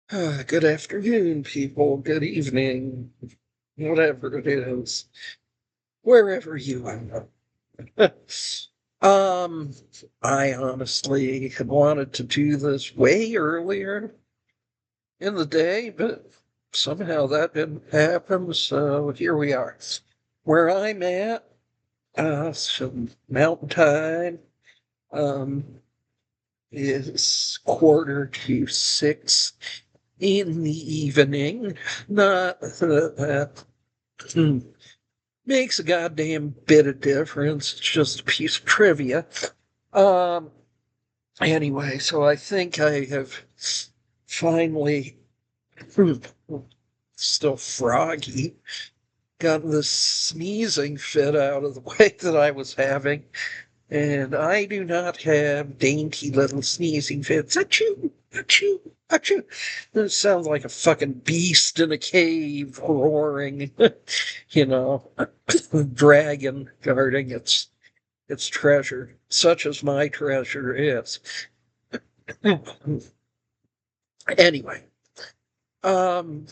Good afternoon, people. Good evening, whatever it is, wherever you are. um, I honestly had wanted to do this way earlier in the day, but somehow that didn't happen. So here we are. Where I'm at, some mountain time, um, is 5:45 in the evening. Not that makes a goddamn bit of difference. It's just a piece of trivia. Um, anyway, so I think I have finally, still froggy, gotten this sneezing fit out of the way that I was having. And I do not have dainty little sneezing fits. Achoo, achoo, achoo. This sounds like a fucking beast in a cave roaring, you know, dragon guarding its treasure, such as my treasure is. Anyway, um,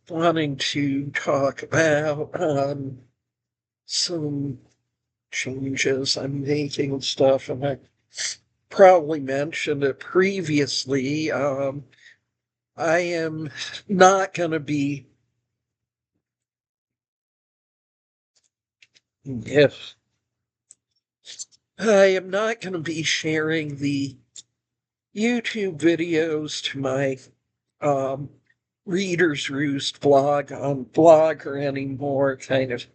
wanting to talk about some changes I'm making and stuff, and I probably mentioned it previously. I am not going to be, if I am not going to be sharing the YouTube videos to my um, Readers Roost blog on Blogger anymore. Kind of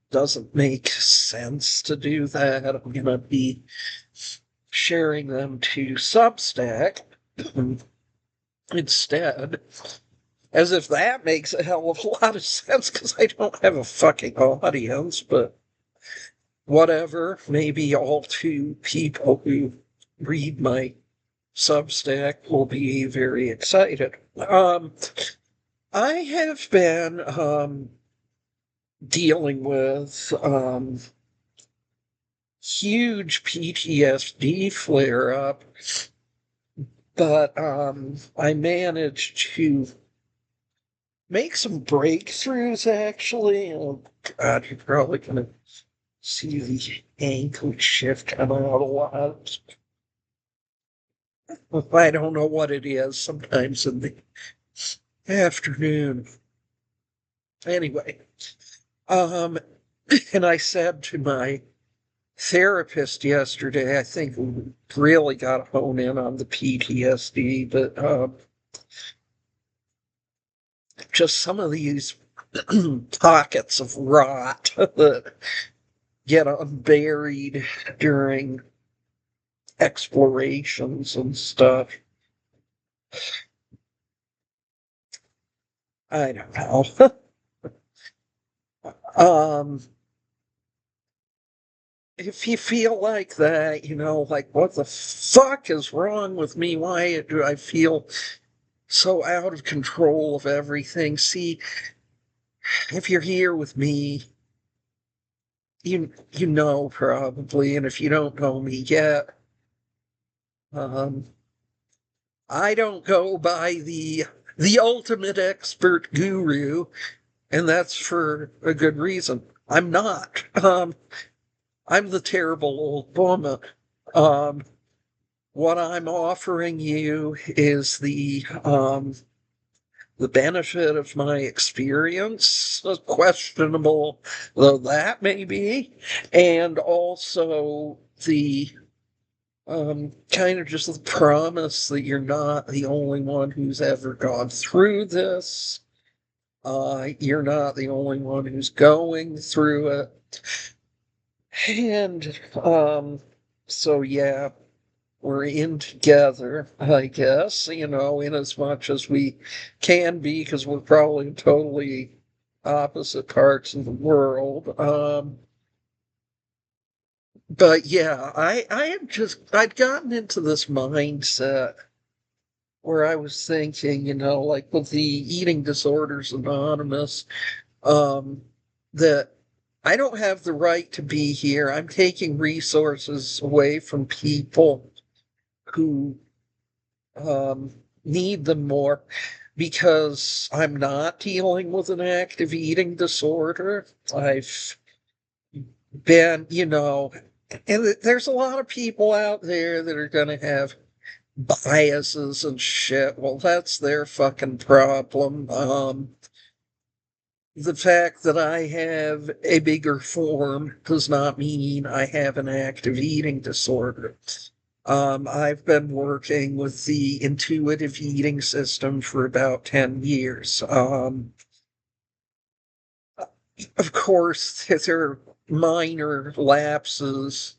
doesn't make sense to do that. I'm going to be sharing them to Substack instead. As if that makes a hell of a lot of sense because I don't have a fucking audience, but whatever. Maybe all two people who read my Substack will be very excited. I have been dealing with huge PTSD flare up, but I managed to make some breakthroughs actually. Oh God, you're probably gonna see the ankle shift come out a lot. I don't know what it is sometimes in the afternoon. Anyway, um, and I said to my therapist yesterday, I think we really got to hone in on the PTSD, but just some of these pockets of rot that get unburied during explorations and stuff. I don't know. um, if you feel like that, like what the fuck is wrong with me? Why do I feel so out of control of everything? See, if you're here with me, you know probably, and if you don't know me yet, um, I don't go by the ultimate expert guru, and that's for a good reason. I'm not. I'm the terrible old woman. Um, what I'm offering you is the benefit of my experience, questionable though that may be, and also the kind of just the promise that you're not the only one who's ever gone through this. You're not the only one who's going through it. And so yeah, we're in together, I guess, in as much as we can be, because we're probably in totally opposite parts of the world. But yeah, I'd gotten into this mindset where I was thinking, like with the Eating Disorders Anonymous, um, that I don't have the right to be here. I'm taking resources away from people who need them more. because I'm not dealing with an active eating disorder. I've been, and there's a lot of people out there that are going to have biases and shit. Well, that's their fucking problem. The fact that I have a bigger form does not mean I have an active eating disorder. I've been working with the intuitive eating system for about 10 years. Of course, there are minor lapses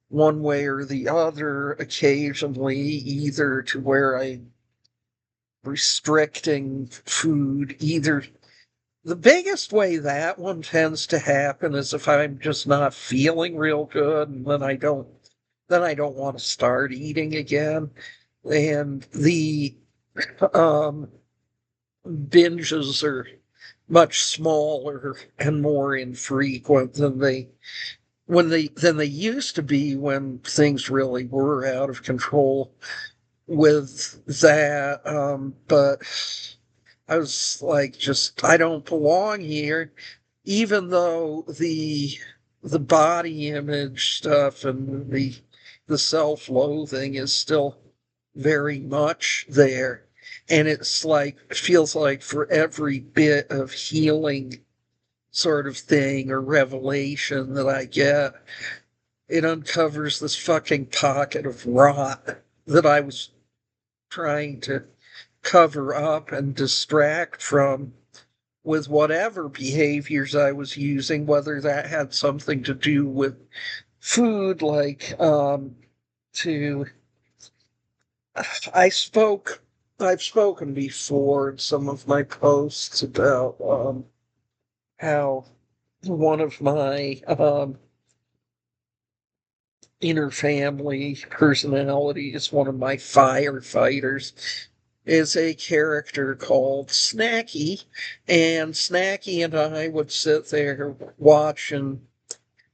one way or the other occasionally, either to where I'm restricting food, either the biggest way that one tends to happen is if I'm just not feeling real good and then I don't want to start eating again. And the um, binges are much smaller and more infrequent than they used to be when things really were out of control with that. But I was like, just I don't belong here, even though the body image stuff and the self-loathing is still very much there. And it feels like for every bit of healing sort of thing or revelation that I get, it uncovers this fucking pocket of rot that I was trying to cover up and distract from with whatever behaviors I was using, whether that had something to do with food, like to I spoke I've spoken before in some of my posts about how one of my inner family personalities, one of my firefighters, is a character called Snacky. And Snacky and I would sit there watching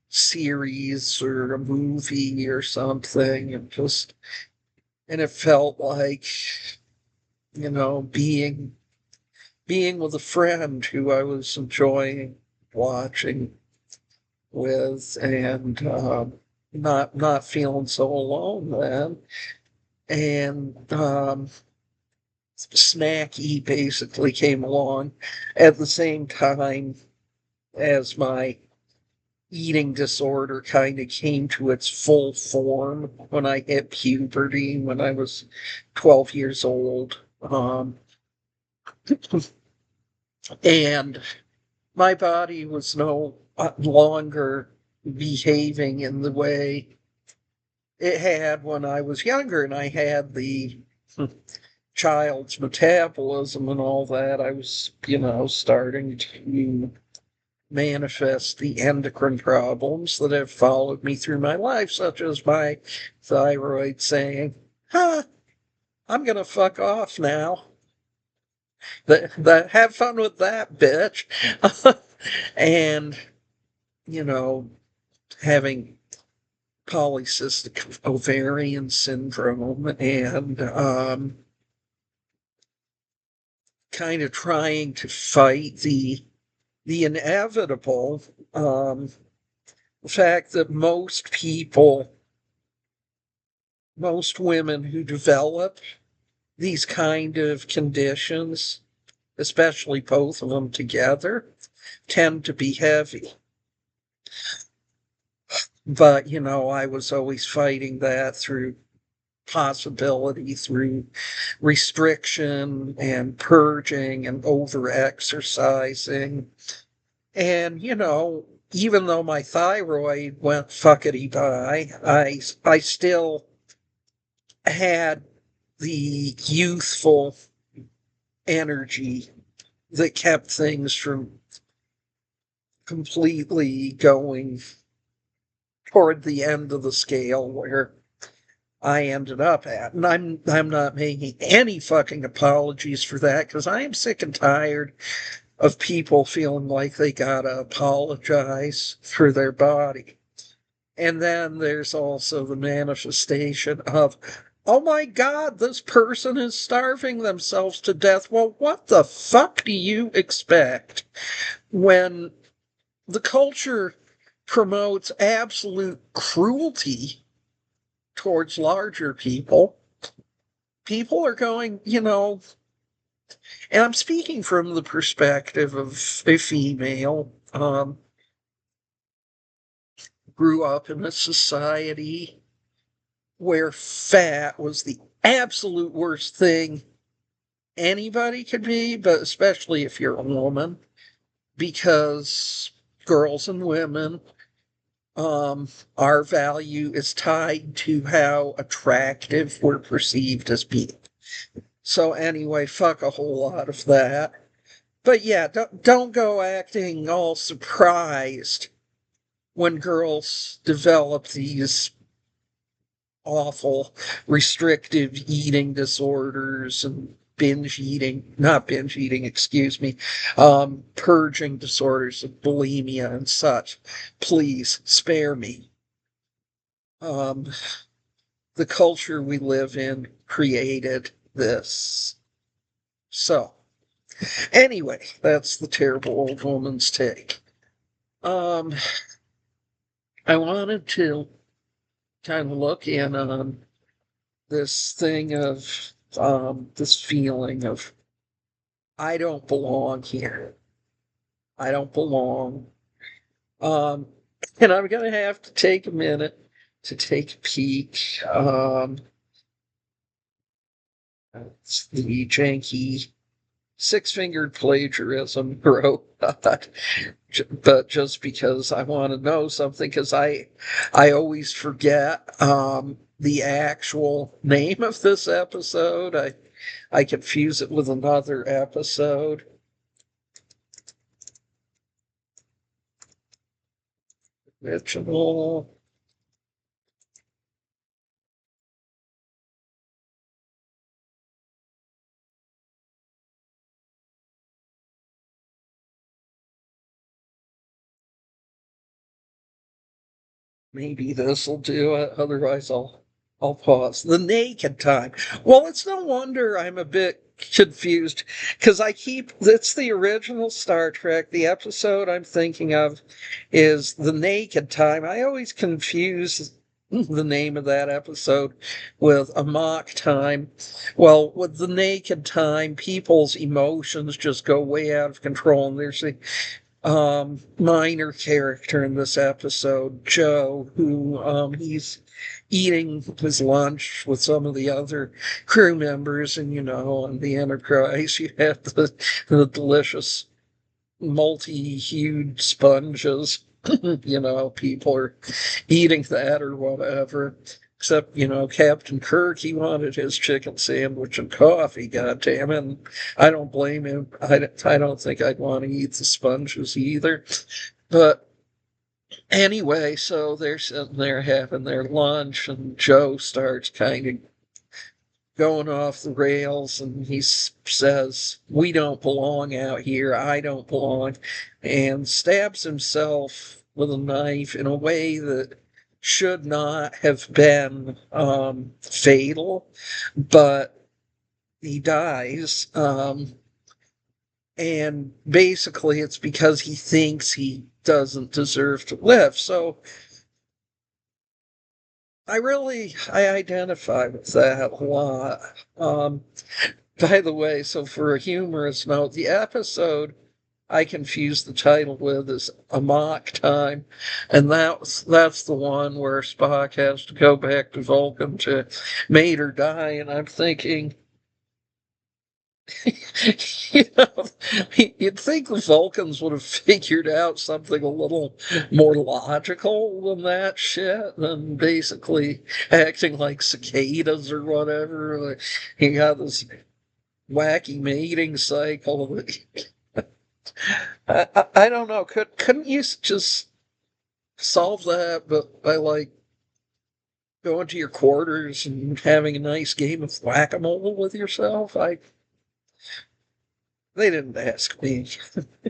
series or a movie or something and it felt like, being with a friend who I was enjoying watching with, and not feeling so alone then. And Snacky basically came along at the same time as my eating disorder kind of came to its full form when I hit puberty when I was 12 years old. And my body was no longer behaving in the way it had when I was younger, and I had the child's metabolism and all that. I was, starting to manifest the endocrine problems that have followed me through my life, such as my thyroid saying, huh, I'm going to fuck off now. Have fun with that, bitch. And, you know, having polycystic ovarian syndrome and kind of trying to fight the inevitable fact that most women who develop these kind of conditions, especially both of them together, tend to be heavy. But, I was always fighting that through possibility, through restriction and purging and over exercising. And, even though my thyroid went fuckety by, I still had the youthful energy that kept things from completely going toward the end of the scale where I ended up at. And I'm not making any fucking apologies for that, because I am sick and tired of people feeling like they gotta apologize for their body. And then there's also the manifestation of oh my God, this person is starving themselves to death. Well, what the fuck do you expect when the culture promotes absolute cruelty towards larger people? People are going, and I'm speaking from the perspective of a female, grew up in a society where fat was the absolute worst thing anybody could be, but especially if you're a woman, because girls and women, our value is tied to how attractive we're perceived as being. So anyway, fuck a whole lot of that. But yeah, don't go acting all surprised when girls develop these awful restrictive eating disorders and not binge eating, excuse me, purging disorders of bulimia and such. Please spare me. Um, the culture we live in created this. So, anyway, that's the terrible old woman's take. Um, I wanted to kind of look in on this thing of this feeling of I don't belong here. I don't belong. Um, and I'm gonna have to take a minute to take a peek. It's the janky six-fingered plagiarism robot, but just because I want to know something, because I always forget the actual name of this episode. I confuse it with another episode. Original. Maybe this will do it. Otherwise, I'll pause. The naked time. Well, it's no wonder I'm a bit confused because it's the original Star Trek. The episode I'm thinking of is the naked time. I always confuse the name of that episode with Amok time. Well, with the naked time, people's emotions just go way out of control, and there's a minor character in this episode, Joe, who he's eating his lunch with some of the other crew members, and on the Enterprise, you have the delicious multi-hued sponges. People are eating that or whatever. Except, Captain Kirk, he wanted his chicken sandwich and coffee, goddammit. And I don't blame him. I don't think I'd want to eat the sponges either. But anyway, so they're sitting there having their lunch, and Joe starts kind of going off the rails, and he says, "We don't belong out here. I don't belong," and stabs himself with a knife in a way that should not have been fatal, but he dies. And basically, it's because he thinks he doesn't deserve to live. So I identify with that a lot. Um, by the way, so for a humorous note, the episode I confused the title with is Amok Time, and that's the one where Spock has to go back to Vulcan to mate or die, and I'm thinking, you know, you'd think the Vulcans would have figured out something a little more logical than that shit, than basically acting like cicadas or whatever. Like, you got this wacky mating cycle. I don't know. Couldn't you just solve that, but by like going to your quarters and having a nice game of whack-a-mole with yourself? They didn't ask me.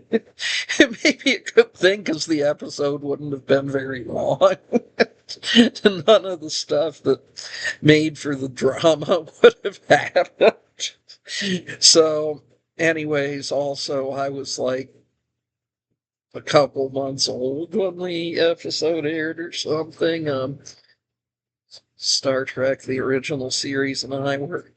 It may be a good thing because the episode wouldn't have been very long. None of the stuff that made for the drama would have happened. So, anyways, also, I was like a couple months old when the episode aired or something. Star Trek, the original series, and I were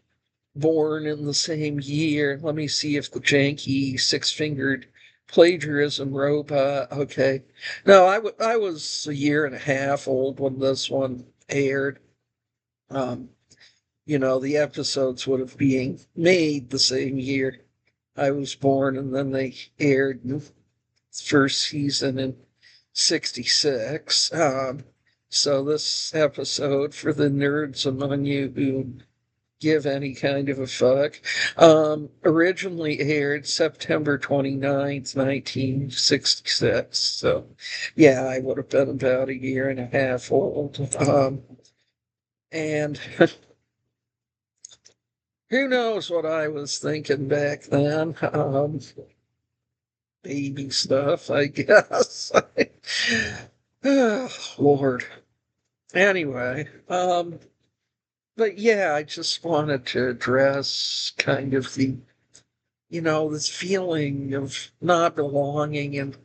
born in the same year. Let me see if the janky six-fingered plagiarism robot. Okay. No, I was a year and a half old when this one aired. Um, the episodes would have been made the same year I was born, and then they aired the first season in 66. So this episode, for the nerds among you who give any kind of a fuck, originally aired September 29th, 1966. So, yeah, I would have been about a year and a half old. And who knows what I was thinking back then. Baby stuff, I guess. Oh, Lord. Anyway, but yeah, I just wanted to address kind of this feeling of not belonging. And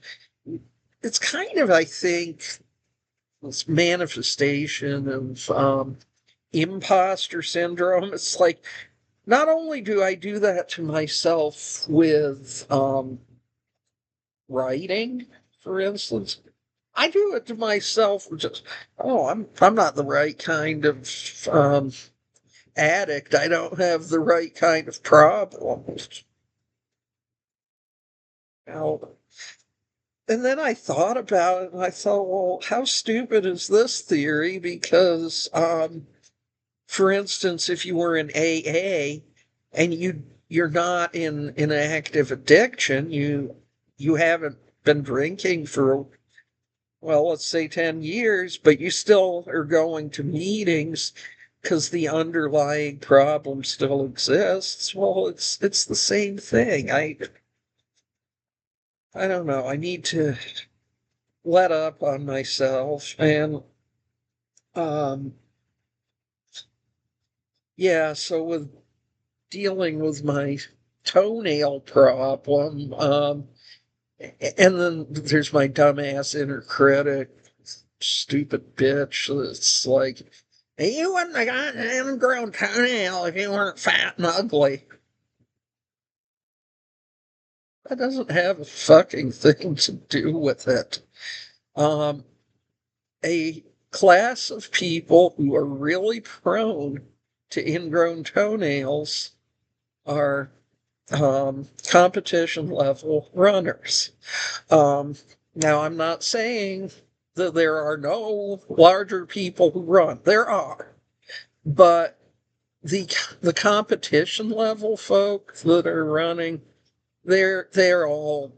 it's kind of, I think, this manifestation of imposter syndrome. It's like, not only do I do that to myself with writing, for instance, I do it to myself with just, oh, I'm not the right kind of addict. I don't have the right kind of problems. Now, and then I thought about it and I thought, well, how stupid is this theory? Because, for instance, if you were in AA and you're not in an active addiction, you haven't been drinking for, well, let's say 10 years, but you still are going to meetings because the underlying problem still exists. Well, it's the same thing. I don't know. I need to let up on myself. And um yeah, so with dealing with my toenail problem, and then there's my dumbass inner critic, stupid bitch. It's like, you wouldn't have got an ingrown toenail if you weren't fat and ugly. That doesn't have a fucking thing to do with it. Um, a class of people who are really prone to ingrown toenails are competition level runners. Um, Now, I'm not saying that there are no larger people who run. There are, but the competition level folk that are running, they're all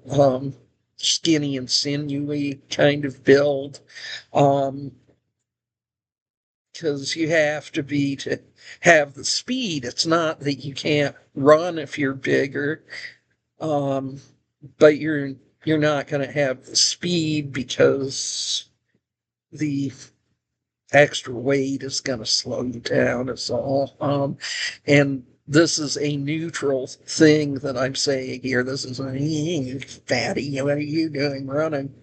skinny and sinewy kind of build. Because you have to be to have the speed. It's not that you can't run if you're bigger, um, but you're not going to have the speed because the extra weight is going to slow you down. Is all. And this is a neutral thing that I'm saying here. This is a fatty. What are you doing running?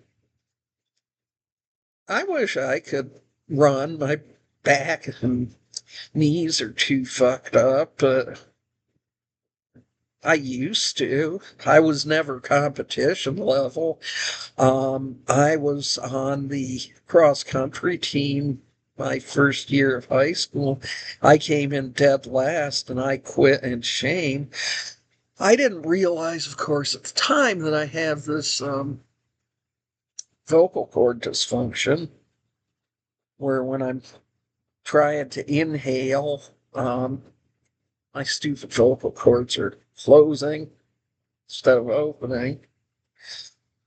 I wish I could run. My back and knees are too fucked up, but I used to. I was never competition level. I was on the cross country team my first year of high school. I came in dead last and I quit in shame. I didn't realize, of course, at the time that I have this vocal cord dysfunction where when I'm trying to inhale, my stupid vocal cords are closing instead of opening.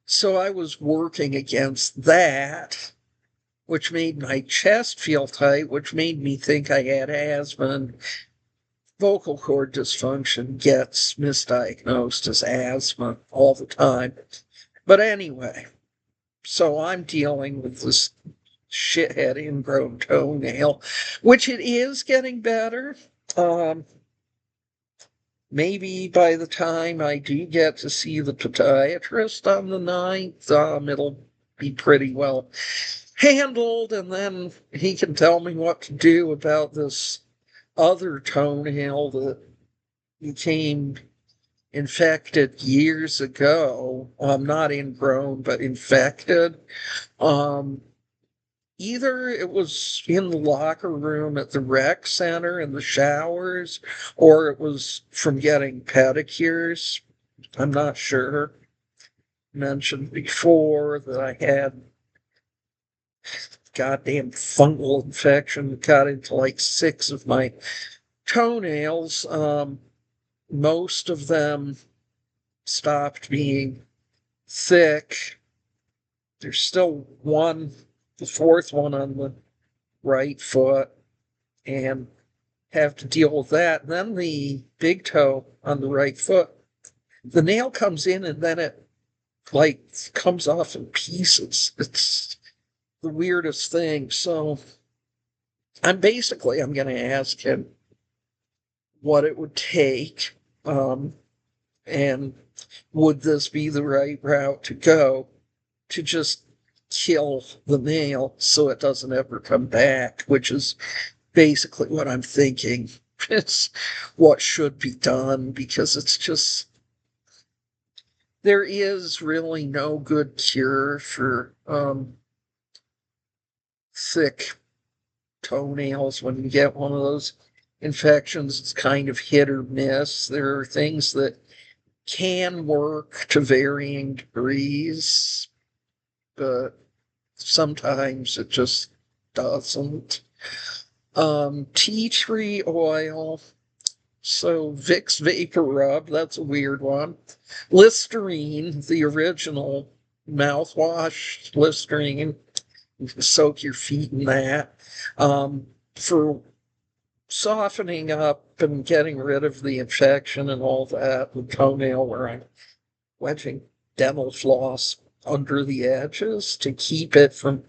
So I was working against that, which made my chest feel tight, which made me think I had asthma. And vocal cord dysfunction gets misdiagnosed as asthma all the time. But anyway, so I'm dealing with this shithead ingrown toenail, which it is getting better. Maybe by the time I do get to see the podiatrist on the 9th, it'll be pretty well handled, and then he can tell me what to do about this other toenail that became infected years ago. Not ingrown, but infected. Um, Either it was in the locker room at the rec center in the showers, or it was from getting pedicures. I'm not sure. Mentioned before that I had goddamn fungal infection that got into like 6 of my toenails. Most of them stopped being thick. There's still one, the 4th one on the right foot, and have to deal with that. And then the big toe on the right foot, the nail comes in and then it like comes off in pieces. It's the weirdest thing. So I'm going to ask him what it would take, and would this be the right route to go to just kill the nail so it doesn't ever come back, which is basically what I'm thinking. It's what should be done, because it's just, there is really no good cure for thick toenails. When you get one of those infections, it's kind of hit or miss. There are things that can work to varying degrees, but sometimes it just doesn't. Tea tree oil. So Vicks Vapor Rub, that's a weird one. Listerine, the original mouthwash, Listerine. You can soak your feet in that. For softening up and getting rid of the infection and all that, the toenail where I'm wedging dental floss under the edges to keep it from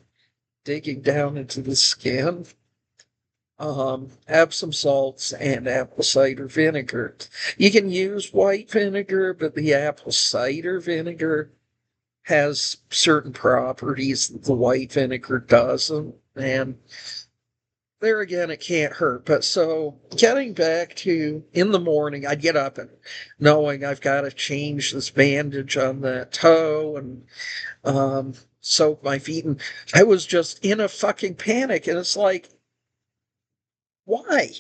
digging down into the skin. Epsom salts and apple cider vinegar. You can use white vinegar, but the apple cider vinegar has certain properties that the white vinegar doesn't. And there again, it can't hurt. But so getting back to in the morning, I'd get up and knowing I've got to change this bandage on that toe and soak my feet. And I was just in a fucking panic. And it's like, why?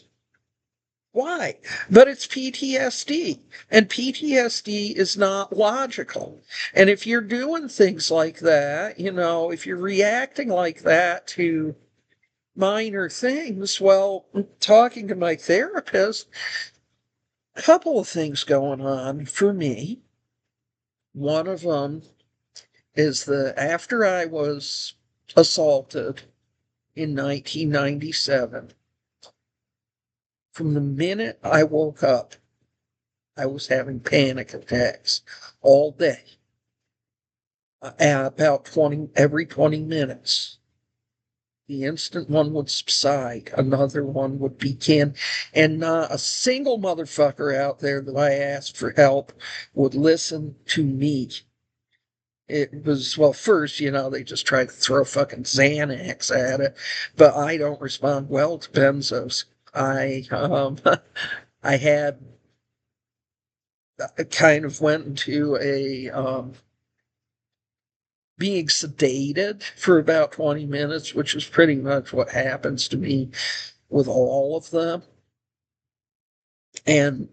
Why? But it's PTSD, and PTSD is not logical. And if you're doing things like that, if you're reacting like that to minor things, well, talking to my therapist, a couple of things going on for me. One of them is that after I was assaulted in 1997, from the minute I woke up, I was having panic attacks all day, about 20, every 20 minutes. The instant one would subside, another one would begin, and not a single motherfucker out there that I asked for help would listen to me. It was, well, first, they just tried to throw fucking Xanax at it, but I don't respond well to benzos. I I had I kind of went into a being sedated for about 20 minutes, which is pretty much what happens to me with all of them. And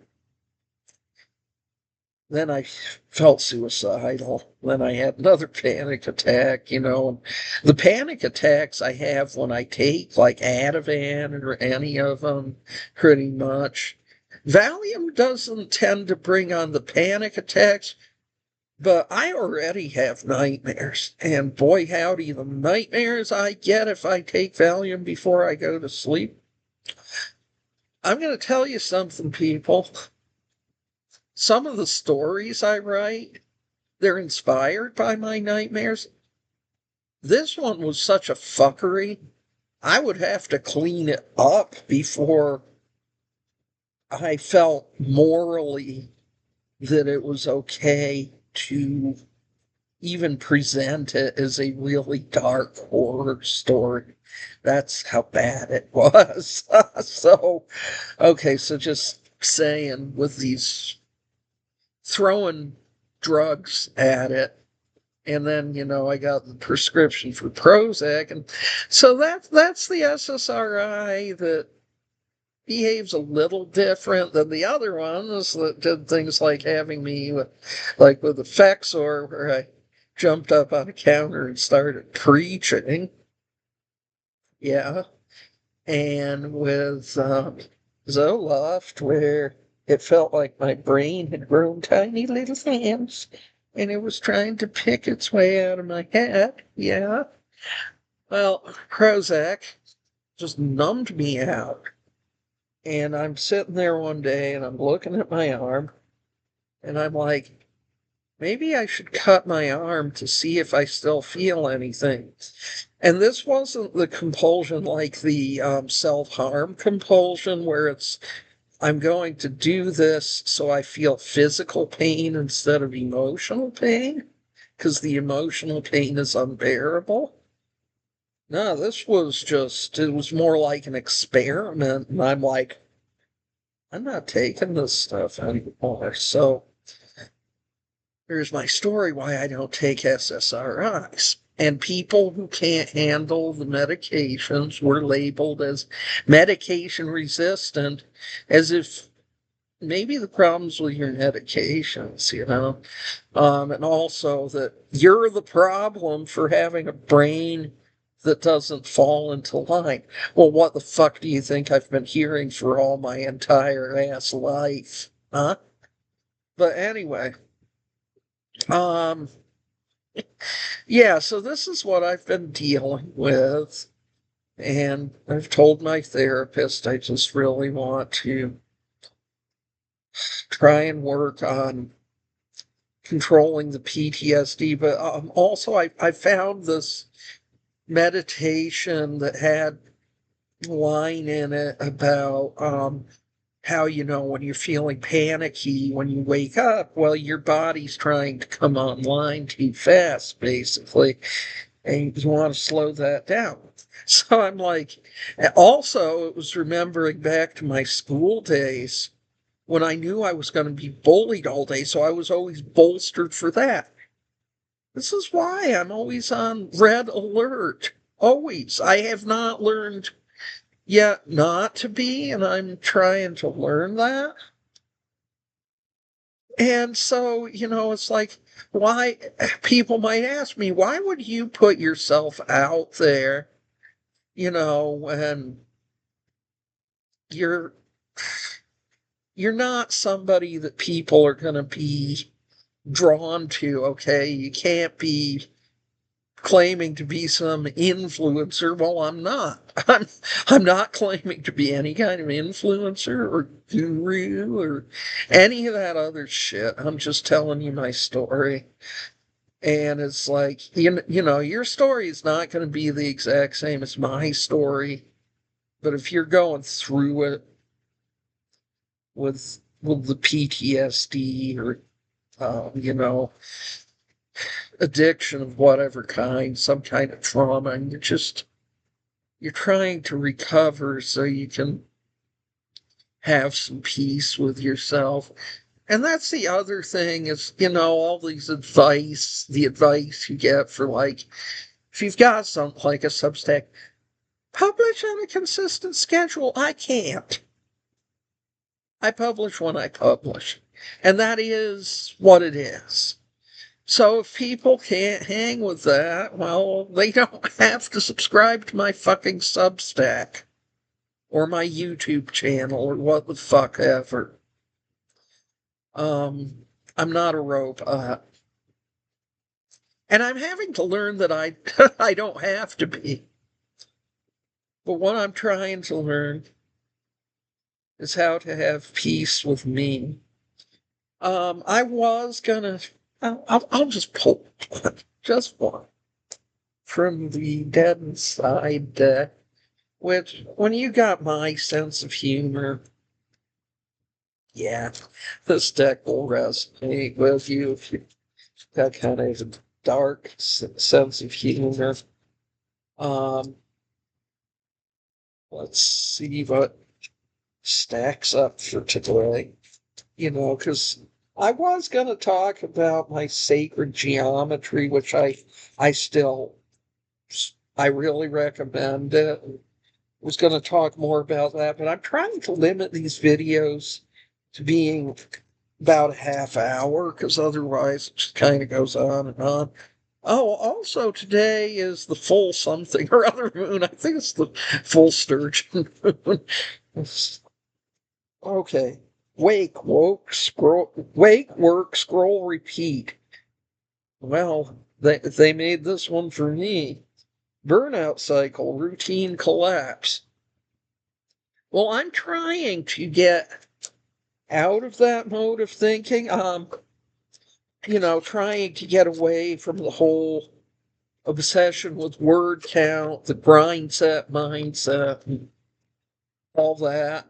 then I felt suicidal. Then I had another panic attack, The panic attacks I have when I take like Ativan or any of them, pretty much. Valium doesn't tend to bring on the panic attacks, but I already have nightmares. And boy, howdy, the nightmares I get if I take Valium before I go to sleep. I'm going to tell you something, people. Some of the stories I write, they're inspired by my nightmares. This one was such a fuckery. I would have to clean it up before I felt morally that it was okay to even present it as a really dark horror story. That's how bad it was. So, okay, so just saying, with these throwing drugs at it, and then I got the prescription for Prozac, and so that's the SSRI that behaves a little different than the other ones that did things like having me with the Fexor, where I jumped up on a counter and started preaching. Yeah. And with Zoloft, where it felt like my brain had grown tiny little hands and it was trying to pick its way out of my head. Yeah. Well, Prozac just numbed me out. And I'm sitting there one day and I'm looking at my arm and I'm like, maybe I should cut my arm to see if I still feel anything. And this wasn't the compulsion like the self-harm compulsion where I'm going to do this so I feel physical pain instead of emotional pain, because the emotional pain is unbearable. No, this was it was more like an experiment. And I'm like, I'm not taking this stuff anymore. So here's my story why I don't take SSRIs. And people who can't handle the medications were labeled as medication resistant, as if maybe the problem's with your medications. And also that you're the problem for having a brain that doesn't fall into line. Well, what the fuck do you think I've been hearing for all my entire ass life? Huh? But anyway, um, yeah, so this is what I've been dealing with. And I've told my therapist I just really want to try and work on controlling the PTSD. But also, I found this meditation that had a line in it about how, when you're feeling panicky when you wake up, well, your body's trying to come online too fast, basically, and you want to slow that down. So I'm like, also, it was remembering back to my school days when I knew I was going to be bullied all day, so I was always bolstered for that. This is why I'm always on red alert. Always. I have not learned yet not to be, and I'm trying to learn that. And so, it's like, why people might ask me, why would you put yourself out there, when you're you're not somebody that people are going to be drawn to, okay? You can't be claiming to be some influencer. Well, I'm not. I'm not claiming to be any kind of influencer or guru or any of that other shit. I'm just telling you my story. And it's like, your story is not going to be the exact same as my story. But if you're going through it with the PTSD or addiction of whatever kind, some kind of trauma, and you're trying to recover so you can have some peace with yourself. And that's the other thing is, all these the advice you get for like, if you've got something like a Substack, publish on a consistent schedule. I can't. I publish when I publish. And that is what it is. So if people can't hang with that, well, they don't have to subscribe to my fucking Substack or my YouTube channel or what the fuck ever. I'm not a robot. And I'm having to learn that I I don't have to be. But what I'm trying to learn is how to have peace with me. I was gonna I'll just pull just one. from the Dead Inside deck, which, when you got my sense of humor, yeah, this deck will resonate with you if you've got kind of a dark sense of humor. Um, let's see what stacks up for today. Because I was going to talk about my sacred geometry, which I still, I really recommend it. Was going to talk more about that, but I'm trying to limit these videos to being about a half hour, because otherwise it just kind of goes on and on. Oh, also today is the full something or other moon. I think it's the full Sturgeon moon. Okay. Wake, work, scroll, repeat. Well, they made this one for me. Burnout cycle, routine collapse. Well, I'm trying to get out of that mode of thinking. Trying to get away from the whole obsession with word count, the grind set mindset, and all that.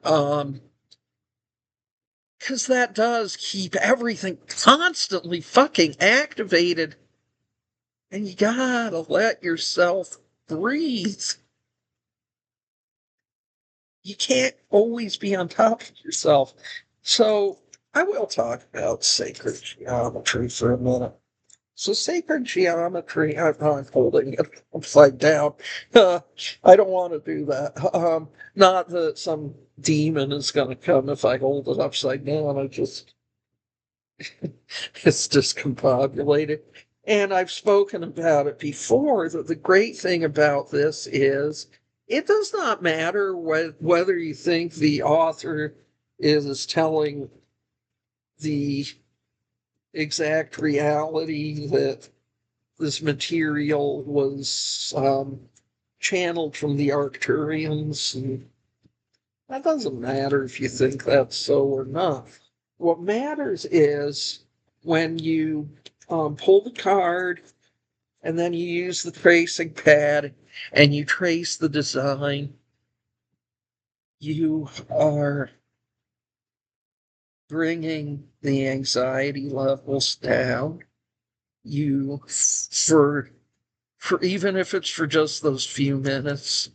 Because that does keep everything constantly fucking activated, and you gotta let yourself breathe. You can't always be on top of yourself. So I will talk about sacred geometry for a minute. So sacred geometry, I'm holding it upside down. I don't want to do that. Not that some demon is going to come if I hold it upside down. It's discombobulated. And I've spoken about it before, that the great thing about this is it does not matter whether you think the author is telling the exact reality, that this material was channeled from the Arcturians. And that doesn't matter if you think that's so or not. What matters is when you pull the card and then you use the tracing pad and you trace the design, you are bringing the anxiety levels down. You, for even if it's for just those few minutes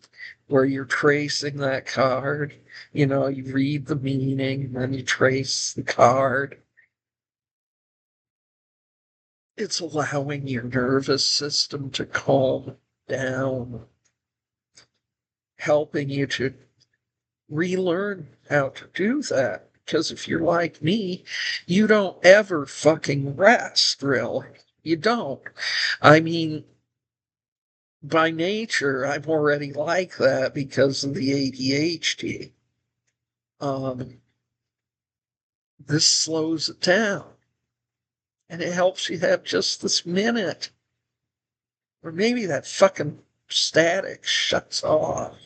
where you're tracing that card, you read the meaning and then you trace the card. It's allowing your nervous system to calm down, helping you to relearn how to do that. Because if you're like me, you don't ever fucking rest, really. You don't. I mean, by nature, I'm already like that because of the ADHD. This slows it down, and it helps you have just this minute, or maybe that fucking static shuts off,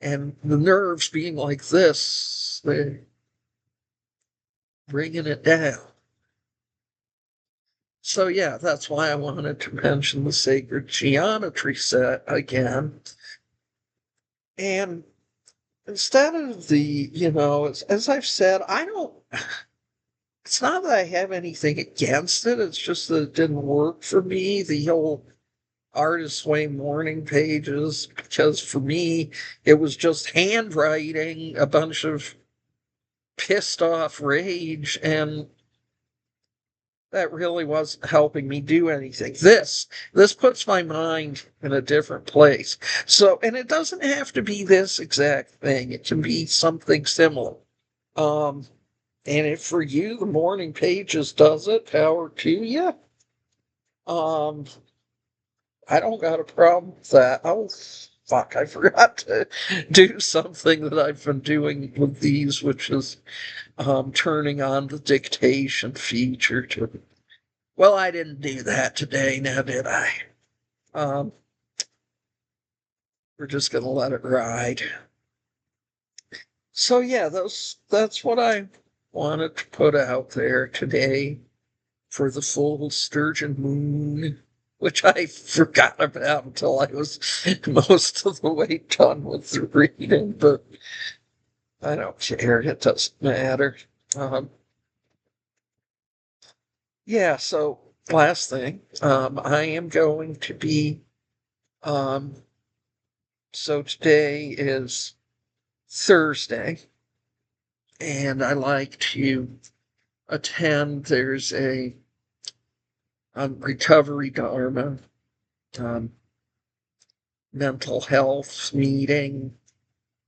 and the nerves being like this, they're bringing it down. So yeah, that's why I wanted to mention the sacred geometry set again. And instead of as I've said, it's not that I have anything against it, it's just that it didn't work for me, the whole Artist's Way morning pages, because for me, it was just handwriting, a bunch of pissed off rage, and that really wasn't helping me do anything. This puts my mind in a different place. So, and it doesn't have to be this exact thing. It can be something similar. Um, and if for you the morning pages does it, power to you. Um, I don't got a problem with that. Oh, fuck, I forgot to do something that I've been doing with these, which is turning on the dictation feature to. Well, I didn't do that today, now did I? Um, we're just gonna let it ride. So yeah, that's what I wanted to put out there today for the full Sturgeon moon. which I forgot about until I was most of the way done with the reading, but I don't care. It doesn't matter. Um, yeah, so last thing, I am going to be, um, so today is Thursday, and I like to attend. There's a recovery Dharma um, mental health meeting.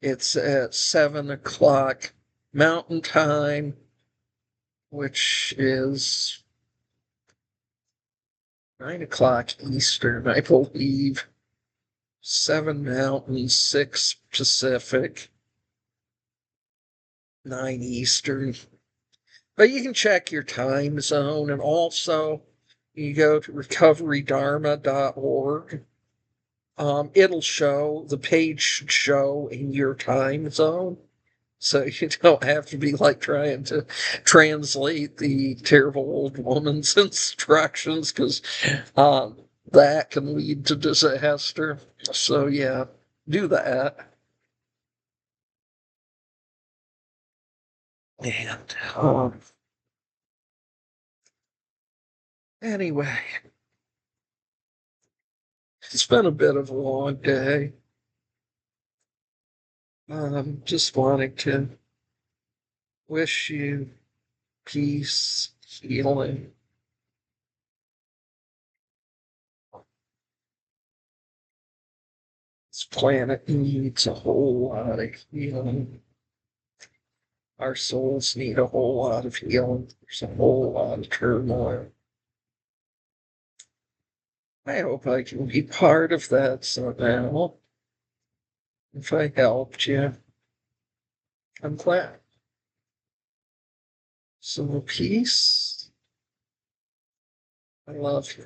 It's at 7 o'clock Mountain Time, which is 9 o'clock Eastern, I believe. 7 Mountain, 6 Pacific, 9 Eastern. But you can check your time zone, and also you go to recoverydharma.org. It'll show, the page should show in your time zone. So you don't have to be like trying to translate the terrible old woman's instructions, because that can lead to disaster. So yeah, do that. And anyway, it's been a bit of a long day. Just wanting to wish you peace, healing. This planet needs a whole lot of healing. Our souls need a whole lot of healing. There's a whole lot of turmoil. I hope I can be part of that somehow. If I helped you, I'm glad. So, peace. I love you.